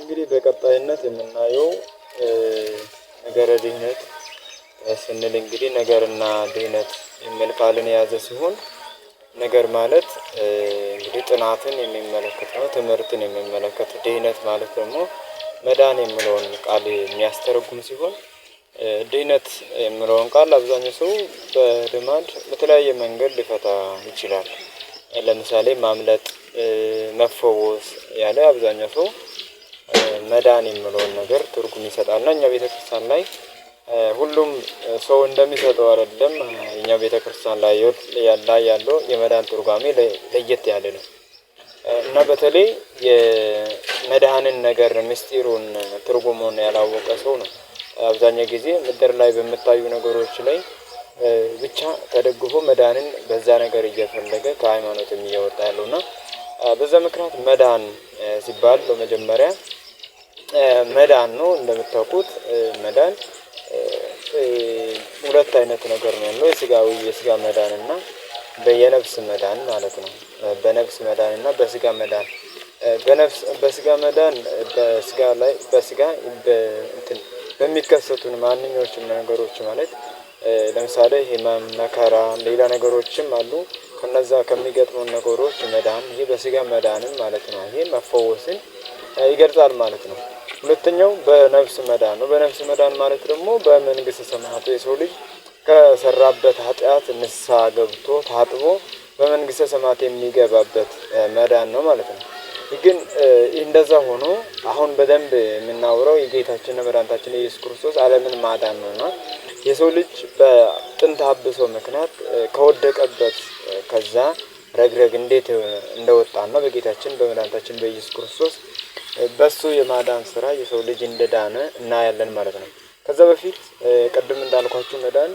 እንግዲህ በቀጣይነት የምናየው ነገረ ድህነት ስንል እንግዲህ ነገርና ድህነት የሚል ቃልን የያዘ ሲሆን ነገር ማለት እንግዲህ ጥናትን የሚመለከት ነው፣ ትምህርትን የሚመለከት። ድህነት ማለት ደግሞ መዳን የሚለውን ቃል የሚያስተረጉም ሲሆን ድህነት የሚለውን ቃል አብዛኛው ሰው በልማድ በተለያየ መንገድ ሊፈታ ይችላል። ለምሳሌ ማምለጥ፣ መፈወስ ያለ አብዛኛው ሰው መዳን የሚለውን ነገር ትርጉም ይሰጣል። እና እኛ ቤተክርስቲያን ላይ ሁሉም ሰው እንደሚሰጠው አይደለም። እኛ ቤተክርስቲያን ላይ ያለው የመዳን ትርጓሜ ለየት ያለ ነው እና በተለይ የመድኃኒን ነገር ምስጢሩን ትርጉሙን ያላወቀ ሰው ነው አብዛኛው ጊዜ ምድር ላይ በምታዩ ነገሮች ላይ ብቻ ተደግፎ መዳንን በዛ ነገር እየፈለገ ከሃይማኖትም እየወጣ ያለው እና በዛ ምክንያት መዳን ሲባል በመጀመሪያ መዳን ነው። እንደምታውቁት መዳን ሁለት አይነት ነገር ነው ያለው፣ የስጋ መዳን እና በየነፍስ መዳን ማለት ነው። በነፍስ መዳን እና በስጋ መዳን። በስጋ መዳን በስጋ በሚከሰቱን ማንኛዎችም ነገሮች ማለት ለምሳሌ ህመም፣ መከራ፣ ሌላ ነገሮችም አሉ። ከነዛ ከሚገጥሙን ነገሮች መዳን ይሄ በስጋ መዳንም ማለት ነው። ይሄ መፈወስን ይገልጻል ማለት ነው። ሁለተኛው በነፍስ መዳን ነው። በነፍስ መዳን ማለት ደግሞ በመንግስተ ሰማያት የሰው ልጅ ከሰራበት ኃጢአት ንስሐ ገብቶ ታጥቦ በመንግስተ ሰማያት የሚገባበት መዳን ነው ማለት ነው። ግን እንደዛ ሆኖ አሁን በደንብ የምናወራው የጌታችን መድኃኒታችን ኢየሱስ ክርስቶስ ዓለምን ማዳን ነውና የሰው ልጅ በጥንተ አብሶ ምክንያት ከወደቀበት ከዛ ረግረግ እንዴት እንደወጣና በጌታችን በመድኃኒታችን በኢየሱስ ክርስቶስ በሱ የማዳን ስራ የሰው ልጅ እንደዳነ እናያለን ማለት ነው። ከዛ በፊት ቅድም እንዳልኳችሁ መዳን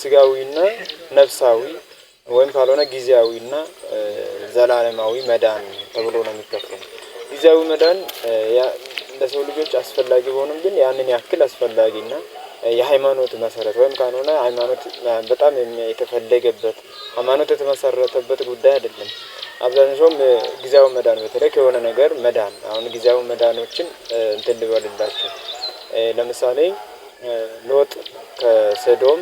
ስጋዊና ነፍሳዊ ወይም ካልሆነ ጊዜያዊና ዘላለማዊ መዳን ተብሎ ነው የሚከፈለው። ጊዜያዊ መዳን ለሰው ልጆች አስፈላጊ ሆኖም ግን ያንን ያክል አስፈላጊና የሃይማኖት መሰረት ወይም ካልሆነ ሃይማኖት በጣም የተፈለገበት ሃይማኖት የተመሰረተበት ጉዳይ አይደለም። አብዛኛው ሰው ጊዜያዊ መዳን በተለይ ከሆነ ነገር መዳን አሁን ጊዜያዊ መዳኖችን እንትን ልበልላችሁ። ለምሳሌ ሎጥ ከሶዶም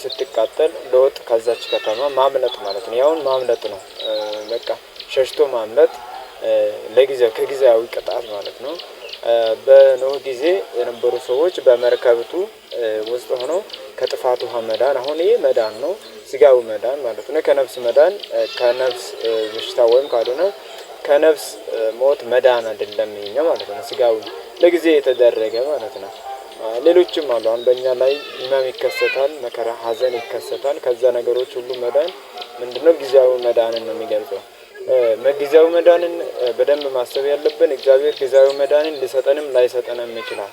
ስትቃጠል ሎጥ ከዛች ከተማ ማምለጥ ማለት ነው። ያውን ማምለጥ ነው። በቃ ሸሽቶ ማምለጥ ለጊዜው ከጊዜያዊ ቅጣት ማለት ነው። በኖህ ጊዜ የነበሩ ሰዎች በመርከብቱ ውስጥ ሆነው ከጥፋት ውሃ መዳን፣ አሁን ይሄ መዳን ነው፣ ስጋዊ መዳን ማለት ነው። ከነፍስ መዳን ከነፍስ በሽታ ወይም ካልሆነ ከነፍስ ሞት መዳን አይደለም ይሄኛው ማለት ነው። ስጋዊ ለጊዜ የተደረገ ማለት ነው። ሌሎችም አሉ። አሁን በእኛ ላይ ህመም ይከሰታል፣ መከራ፣ ሀዘን ይከሰታል። ከዛ ነገሮች ሁሉ መዳን ምንድነው? ጊዜያዊ መዳንን ነው የሚገልጸው። ጊዜያዊ መዳንን በደንብ ማሰብ ያለብን እግዚአብሔር ጊዜያዊ መዳንን ሊሰጠንም ላይሰጠንም ይችላል።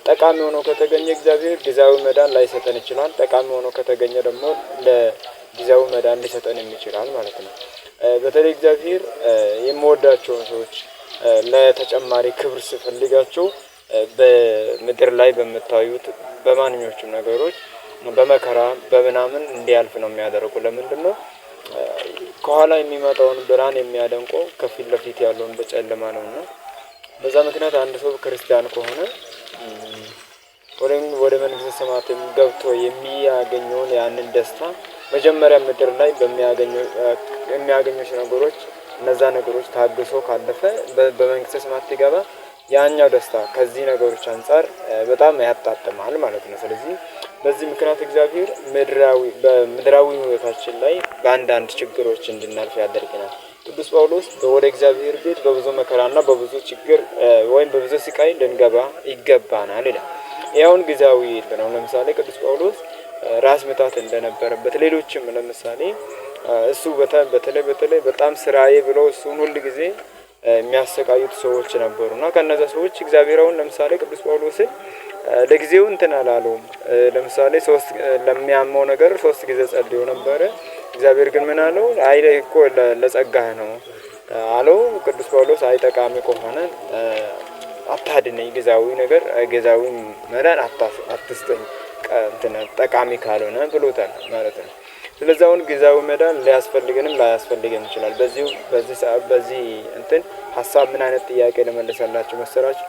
ጠቃሚ ሆኖ ከተገኘ እግዚአብሔር ጊዜያዊ መዳን ላይሰጠን ይችላል። ጠቃሚ ሆኖ ከተገኘ ደግሞ ለጊዜያዊ መዳን ሊሰጠንም ይችላል ማለት ነው። በተለይ እግዚአብሔር የሚወዳቸውን ሰዎች ለተጨማሪ ክብር ሲፈልጋቸው በምድር ላይ በምታዩት በማንኛዎቹም ነገሮች በመከራ በምናምን እንዲያልፍ ነው የሚያደርጉ። ለምንድነው? ከኋላ የሚመጣውን ብርሃን የሚያደንቀው ከፊት ለፊት ያለውን በጨለማ ነውና በዛ ምክንያት አንድ ሰው ክርስቲያን ከሆነ ወደ መንግስተ ሰማያት ገብቶ የሚያገኘውን ያንን ደስታ መጀመሪያ ምድር ላይ የሚያገኙት ነገሮች እነዛ ነገሮች ታግሶ ካለፈ በመንግስተ ሰማያት ሲገባ ያኛው ደስታ ከዚህ ነገሮች አንፃር በጣም ያጣጥማል ማለት ነው። ስለዚህ በዚህ ምክንያት እግዚአብሔር በምድራዊ ህይወታችን ላይ በአንዳንድ ችግሮች እንድናልፍ ያደርገናል። ቅዱስ ጳውሎስ ወደ እግዚአብሔር ቤት በብዙ መከራና በብዙ ችግር ወይም በብዙ ስቃይ ልንገባ ይገባናል ይላል። ያውን ጊዜያዊ ነው። ለምሳሌ ቅዱስ ጳውሎስ ራስ ምታት እንደነበረበት ሌሎችም ለምሳሌ እሱ በተለይ በጣም ስራዬ ብለው እሱን ሁል ጊዜ የሚያሰቃዩት ሰዎች ነበሩና ከነዛ ሰዎች እግዚአብሔር አሁን ለምሳሌ ቅዱስ ጳውሎስን ለጊዜው እንትን አላለውም። ለምሳሌ ለሚያመው ነገር 3 ጊዜ ጸልዮ ነበረ። እግዚአብሔር ግን ምን አለው? አይ እኮ ለጸጋህ ነው አለው። ቅዱስ ጳውሎስ አይ ጠቃሚ ከሆነ አታድነኝ፣ ጊዜያዊ መዳን አትስጠኝ ጠቃሚ ካልሆነ ብሎታል ማለት ነው። ስለዚህ አሁን ጊዜያዊ መዳን ሊያስፈልገንም ላያስፈልገን ይችላል። በዚህ እንትን ሀሳብ ምን አይነት ጥያቄ ለመለሰላችሁ መሰላችሁ?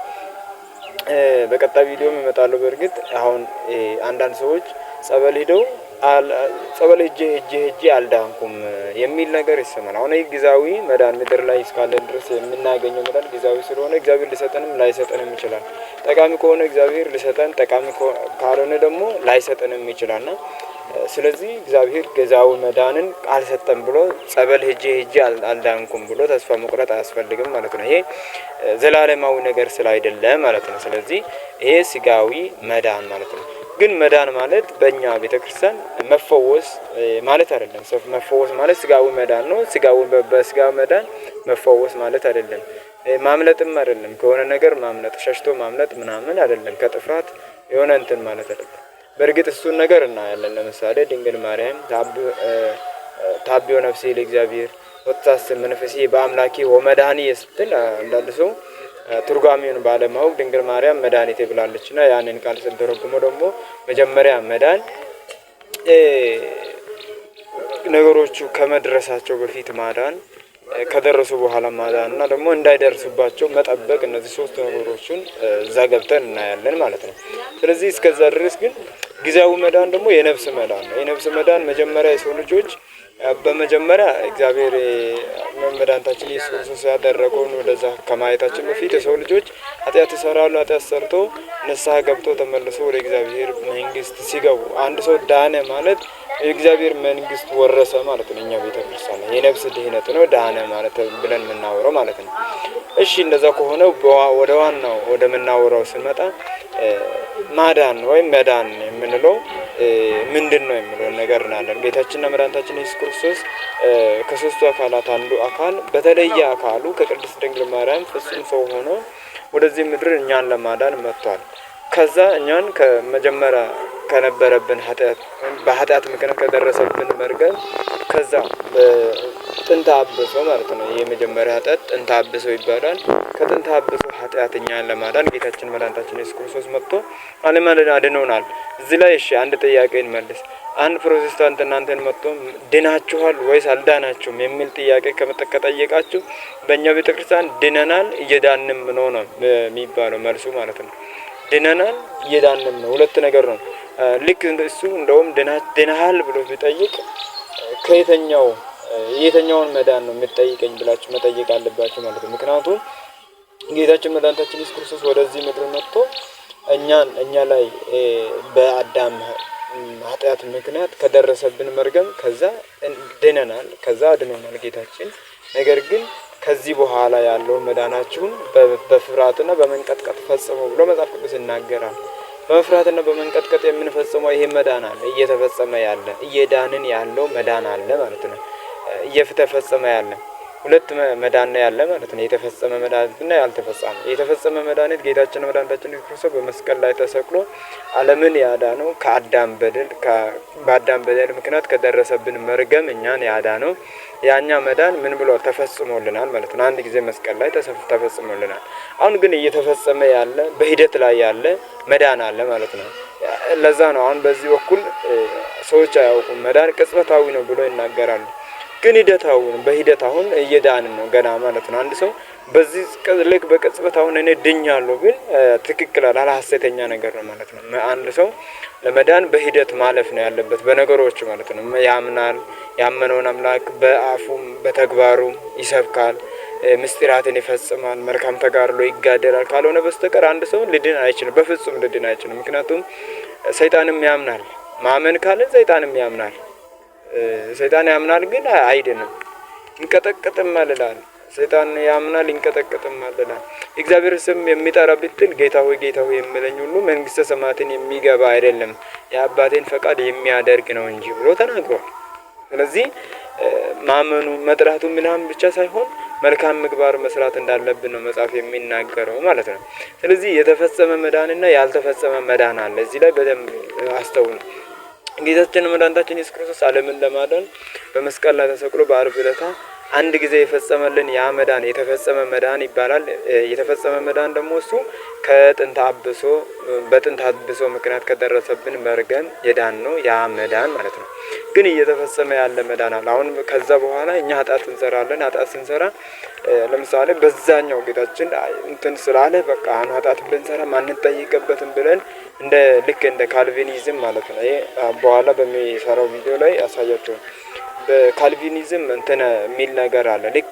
በቀጣይ ቪዲዮም እመጣለሁ። በእርግጥ አሁን አንዳንድ ሰዎች ጸበል ሄደው ጸበል ሄጄ አልዳንኩም የሚል ነገር ይሰማል። አሁን ይህ ጊዜያዊ መዳን ምድር ላይ እስካለ ድረስ የምናገኘው መዳን ጊዜያዊ ስለሆነ እግዚአብሔር ሊሰጠንም ላይሰጠንም ይችላል። ጠቃሚ ከሆነ እግዚአብሔር ሊሰጠን፣ ጠቃሚ ካልሆነ ደግሞ ላይሰጠንም ይችላልና ስለዚህ እግዚአብሔር ጊዜያዊ መዳንን አልሰጠም ብሎ ጸበል ሄጄ አልዳንኩም ብሎ ተስፋ መቁረጥ አያስፈልግም ማለት ነው። ይሄ ዘላለማዊ ነገር ስላይደለ ማለት ነው። ስለዚህ ይሄ ስጋዊ መዳን ማለት ነው። ግን መዳን ማለት በእኛ ቤተክርስቲያን መፈወስ ማለት አይደለም። መፈወስ ማለት ስጋዊ መዳን ነው። በስጋ መዳን መፈወስ ማለት አይደለም። ማምለጥም አይደለም። ከሆነ ነገር ማምለጥ፣ ሸሽቶ ማምለጥ ምናምን አይደለም። ከጥፍራት የሆነ እንትን ማለት አይደለም። በእርግጥ እሱን ነገር እናያለን። ለምሳሌ ድንግል ማርያም ታቢዮ ነፍሴ ለእግዚአብሔር ወታስብ መንፈሴ በአምላኬ ወመድኃኒየ ስትል አንዳንድ ሰው ትርጓሜውን ባለማወቅ ድንግል ማርያም መድኃኒቴ ብላለችና ያንን ቃል ስንተረጉመው ደግሞ መጀመሪያ መዳን ነገሮቹ ከመድረሳቸው በፊት ማዳን፣ ከደረሱ በኋላ ማዳን እና ደግሞ እንዳይደርሱባቸው መጠበቅ፣ እነዚህ ሶስት ነገሮችን እዛ ገብተን እናያለን ማለት ነው። ስለዚህ እስከዛ ድረስ ግን ጊዜያዊ መዳን ደግሞ የነፍስ መዳን ነው። የነፍስ መዳን መጀመሪያ የሰው ልጆች በመጀመሪያ እግዚአብሔር መድኃኒታችን ኢየሱስ ክርስቶስ ያደረገውን ወደዛ ከማየታችን በፊት የሰው ልጆች ኃጢአት ይሰራሉ። ኃጢአት ሰርቶ ንስሐ ገብቶ ተመልሶ ወደ እግዚአብሔር መንግስት ሲገቡ አንድ ሰው ዳነ ማለት የእግዚአብሔር መንግስት ወረሰ ማለት ነው። እኛ ቤተክርስቲያን የነፍስ ድህነት ነው ዳነ ማለት ብለን የምናወራው ማለት ነው። እሺ እንደዛ ከሆነ ወደ ዋናው ወደ ምናወራው ስንመጣ ማዳን ወይም መዳን የምንለው ምንድነው የሚለው ነገር እናለን። ጌታችንና መድኃኒታችን ኢየሱስ ክርስቶስ ከሶስቱ አካላት አንዱ አካል በተለየ አካሉ ከቅድስት ድንግል ማርያም ፍጹም ሰው ሆኖ ወደዚህ ምድር እኛን ለማዳን መጥቷል። ከዛ እኛን ከመጀመሪያ ከነበረብን በኃጢአት ምክንያት ከደረሰብን መርገም ከዛ ጥንተ አብሶ ማለት ነው። የመጀመሪያ ኃጢአት ጥንተ አብሶ ይባላል። ከጥንተ አብሶ ኃጢአት እኛን ለማዳን ጌታችን መድኃኒታችን ኢየሱስ ክርስቶስ መጥቶ ዓለምን አድኖናል። እዚህ ላይ እሺ አንድ ጥያቄ እንመልስ። አንድ ፕሮቴስታንት እናንተን መጥቶ ድናችኋል ወይስ አልዳናችሁም የሚል ጥያቄ ከጠየቃችሁ በእኛ ቤተክርስቲያን ድነናል እየዳንም ነው የሚባለው መልሱ ማለት ነው። ድነናል እየዳንም ነው። ሁለት ነገር ነው። ልክ እሱ እንደውም ድነሃል ብሎ ቢጠይቅ የትኛውን መዳን ነው የምትጠይቀኝ ብላችሁ መጠየቅ አለባችሁ ማለት ነው። ምክንያቱም ጌታችን መድኃኒታችን ኢየሱስ ክርስቶስ ወደዚህ ምድር መጥቶ እኛ ላይ በአዳም ኃጢአት ምክንያት ከደረሰብን መርገም ከዛ ድነናል፣ ከዛ አድኖናል ጌታችን። ነገር ግን ከዚህ በኋላ ያለው መዳናችሁን በፍርሃትና በመንቀጥቀጥ ፈጽሙ ብሎ መጽሐፍ ቅዱስ ይናገራል። በመፍራትና በመንቀጥቀጥ የምንፈጽመው ይሄ መዳን አለ፣ እየተፈጸመ ያለ እየዳንን ያለው መዳን አለ ማለት ነው። እየተፈጸመ ያለ ሁለት መዳን ነው ያለ ማለት ነው። የተፈጸመ መድኃኒትና ያልተፈጸመ። የተፈጸመ መድኃኒት ጌታችን መድኃኒታችን ኢየሱስ ክርስቶስ በመስቀል ላይ ተሰቅሎ ዓለምን ያዳነው በአዳም በደል ምክንያት ከደረሰብን መርገም እኛን ያዳነው ያኛ መዳን ምን ብሎ ተፈጽሞልናል ማለት ነው። አንድ ጊዜ መስቀል ላይ ተፈጽሞልናል። አሁን ግን እየተፈጸመ ያለ በሂደት ላይ ያለ መዳን አለ ማለት ነው። ለዛ ነው አሁን በዚህ በኩል ሰዎች አያውቁም። መዳን ቅጽበታዊ ነው ብሎ ይናገራሉ። ግን ሂደታዊ ነው። በሂደት አሁን እየዳንን ነው ገና ማለት ነው። አንድ ሰው በዚህ ልክ በቅጽበት አሁን እኔ ድኛለሁ ግን ትክክል ሐሰተኛ ነገር ነው ማለት ነው። አንድ ሰው ለመዳን በሂደት ማለፍ ነው ያለበት በነገሮች ማለት ነው። ያምናል፣ ያመነውን አምላክ በአፉም በተግባሩም ይሰብካል፣ ምስጢራትን ይፈጽማል፣ መልካም ተጋድሎ ይጋደላል። ካልሆነ በስተቀር አንድ ሰው ሊድን አይችልም፣ በፍጹም ሊድን አይችልም። ምክንያቱም ሰይጣንም ያምናል። ማመን ካለ ሰይጣንም ያምናል። ሰይጣን ያምናል ግን አይድንም፣ ይንቀጠቀጥማል ይላል። ሰይጣን ያምናል ይንቀጠቀጥማል ይላል። እግዚአብሔር ስም የሚጠራ ብትል ጌታ ሆይ የሚለኝ ሁሉ መንግስተ ሰማያትን የሚገባ አይደለም የአባቴን ፈቃድ የሚያደርግ ነው እንጂ ብሎ ተናግሯል። ስለዚህ ማመኑ መጥራቱ ምናምን ብቻ ሳይሆን መልካም ምግባር መስራት እንዳለብን ነው መጽሐፍ የሚናገረው ማለት ነው። ስለዚህ የተፈጸመ መዳንና ያልተፈጸመ መዳን አለ። እዚህ ላይ በደንብ አስተውሉ። ጌታችን መድኃኒታችን ኢየሱስ ክርስቶስ ዓለምን ለማዳን በመስቀል ላይ ተሰቅሎ በዓርብ ዕለት አንድ ጊዜ የፈጸመልን ያ መዳን የተፈጸመ መዳን ይባላል። የተፈጸመ መዳን ደግሞ እሱ ከጥንተ አብሶ በጥንተ አብሶ ምክንያት ከደረሰብን መርገም የዳን ነው ያ መዳን ማለት ነው። ግን እየተፈጸመ ያለ መዳን አለ። አሁን ከዛ በኋላ እኛ ኃጢአት እንሰራለን። ኃጢአት ስንሰራ ለምሳሌ በዛኛው ጌታችን እንትን ስላለ በቃ አሁን ኃጢአት ብንሰራ አንጠይቅበትም ብለን እንደ ልክ እንደ ካልቪኒዝም ማለት ነው። ይሄ በኋላ በሚሰራው ቪዲዮ ላይ ያሳያቸው። በካልቪኒዝም እንትን የሚል ነገር አለ። ልክ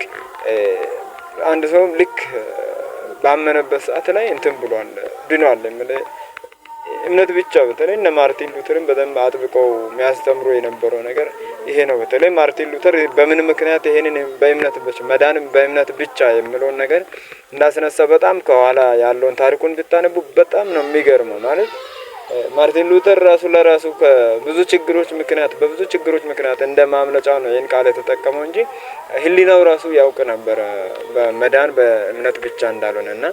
አንድ ሰው ልክ ባመነበት ሰዓት ላይ እንትን ብሏል ድኗል። እምነት ብቻ በተለይ እነ ማርቲን ሉተርን በደንብ አጥብቀው የሚያስተምሩ የነበረው ነገር ይሄ ነው። በተለይ ማርቲን ሉተር በምን ምክንያት ይሄንን በእምነት ብቻ መዳንም በእምነት ብቻ የሚለውን ነገር እንዳስነሳ በጣም ከኋላ ያለውን ታሪኩን ብታነቡ በጣም ነው የሚገርመው። ማለት ማርቲን ሉተር ራሱ ለራሱ በብዙ ችግሮች ምክንያት እንደ ማምለጫ ነው ይሄን ቃል የተጠቀመው እንጂ ህሊናው ራሱ ያውቅ ነበር በመዳን በእምነት ብቻ እንዳልሆነ እና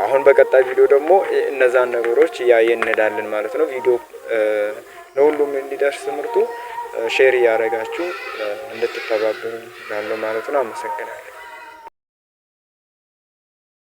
አሁን በቀጣይ ቪዲዮ ደግሞ እነዛን ነገሮች እያየን እንሄዳለን ማለት ነው። ቪዲዮ ለሁሉም እንዲደርስ ትምህርቱ ሼር እያደረጋችሁ እንድትተባበሩ ያለው ማለት ነው። አመሰግናለሁ።